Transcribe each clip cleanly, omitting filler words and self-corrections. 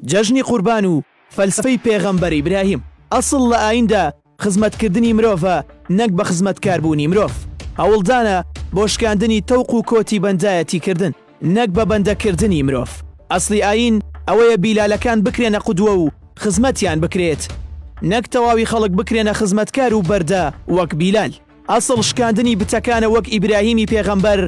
جەژنی قوربان و فەلسفەی پێغەمبەر ئیبراهیم ئەسڵ لە ئایندا خزمەتکردنی مرۆڤە نەک بە خزمەتکاربوونی مرۆڤ. هەوڵدانە بۆ شکاندنی تەوق و کۆتی بەندایەتیکردن نەک بە بەندەکردنی مرۆڤ. ئەسڵی ئاین ئەوەیە بیلالەکان بکرێنە قودوە و خزمەتیان بکرێت، نەک تەواوی خەڵک بکرێنە خزمەتکار و بەردە وەک بیلال. ئەسڵ شکاندنی بتەکانە وەک ئیبراهیمی پێغەمبەر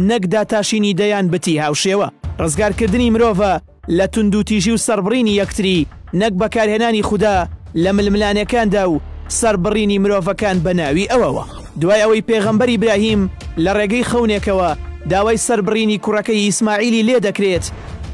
نەک داتاشینی دەیان بتی هاوشێوە. ڕزگارکردنی مرۆڤە لە توندوتیژی و سەربڕینی یەکتری نەک بەکارهێنانی خوددا لە ململانەکاندا و سەربڕینی مرۆڤەکان بە ناوی ئەوەوە. دوای ئەوەی پێغەمبەر ئیبراهیم لە ڕێگەی خەونێکەوە داوای سەربڕینی کوڕەکەی ئیسماعیلی لێ دەکرێت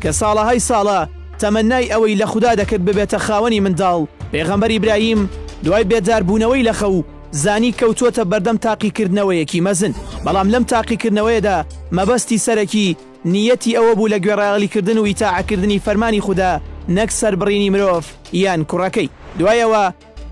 کە ساڵەهای ساڵە تەمەنای ئەوەی لە خوددا دەکرد ببێتە خاوەنی منداڵ، پێغەمبەر ئیبراهیم دوای بێداربوونەوەی لە خەو زانی کەوتووەتە بەردەم تاقیکردنەوەیەکی مەزن. بەڵام لەم تاقیکردنەوەیەدا مەبەستی سەرەکی نیەتی ئەوە بوو لە گوێڕایەڵیکردن و ئیتاعەکردنی فەرمانی خوددا نەک سەربڕینی مرۆڤ یان کوڕەکەی. دوایەوە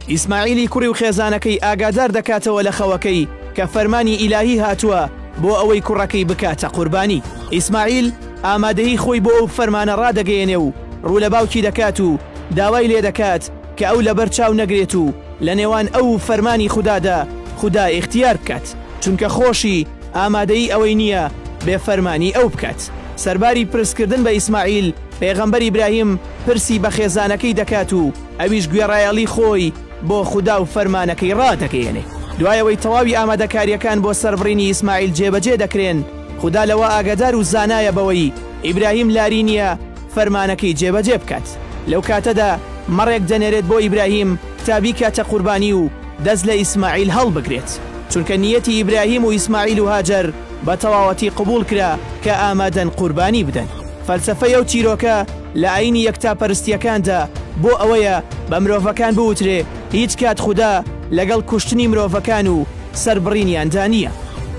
ئیسماعیلی کوڕی و خێزانەکەی ئاگادار دەکاتەوە لە خەوەکەی کە فەرمانی ئیلاهی هاتووە بۆ ئەوەی کوڕەکەی بکاتە قوربانی. ئیسماعیل ئامادەی خۆی بۆ ئەو فەرمانە ڕادەگەیەنێ و ڕوو لە باوکی دەکات و داوای لێ دەکات کە ئەو لەبەر چاو نەگرێت و لە نێوان ئەو فەرمانی خوددادا خوددا اختیار بکات، چونکە خۆشی ئامادەی ئەوەی نییە بێ فەرمانی ئەو بکات. سەرباری پرسکردن بە ئیسماعیل پێغەمبەر ئیبراهیم پرسی بە خێزانەکەی دەکات و ئەویش گوێڕایەڵی خۆی بۆ خوددا و فەرمانەکەی ڕادەگەیەنێ. دوایەوەی تەواوی ئامادەکاریەکان بۆ سەربڕینی ئیسماعیل جێبەجێ دەکرێن، خوددا لەوە ئاگادار و زانایە بەوەی ئیبراهیم لاری نییە فەرمانەکەی جێبەجێ بکات. لەو کاتەدا مەڕێک دەنێرێت بۆ ئیبراهیم کتابی کاتە قوربانی و دەست لە ئیسماعیل هەڵبگرێت، چونکە نیەتی ئیبراهیم و ئیسماعیل و هاجەر بە تەواوەتی قبول کرا کە ئامادەن قوربانی بدەن. فەلسەفەیە و چیرۆکە لە ئاینی یەکتاپەرستیەکاندا بۆ ئەوەیە بە مرۆڤەکان بوترێ هیچ کات خوددا لەگەڵ کوشتنی مرۆڤەکان و سەربڕینیاندا نییە.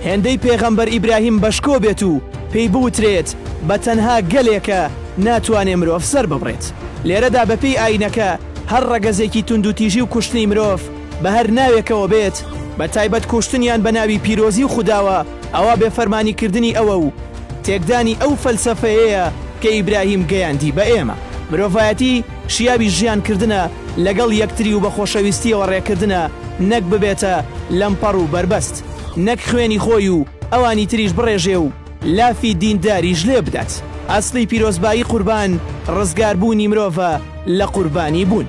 هێندەی پێغەمبەر ئیبراهیم بەشکۆ بێت و پێی بوترێت بە تەنها گەلێکە ناتوانێ مرۆڤ سەر ببڕێت. لێرەدا بەپێی ئاینەکە هەر ڕەگەزێکی توندوتیژی و کوشتنی مرۆڤ بە هەر ناوێکەوە بێت، بە تایبەت کوشتنیان بە ناوی پیرۆزی و خودداوە، ئەوە بێفەرمانیکردنی ئەوە و تێکدانی ئەو فەلسەفەیەیە کە ئیبراهیم گەیاندی بە ئێمە. مرۆڤایەتی شیاوی ژیانکردنە لەگەڵ یەکتری و بە خۆشەویستیەوە ڕێکردنە، نەک ببێتە لەمپەڕ و بربەست، نەک خوێنی خۆی و ئەوانی تریش بڕێژێ و لافی دینداریش لێ بدات. ئەسڵی پیرۆزبایی قوربان ڕزگاربوونی مرۆڤە لە قوربانی بوون.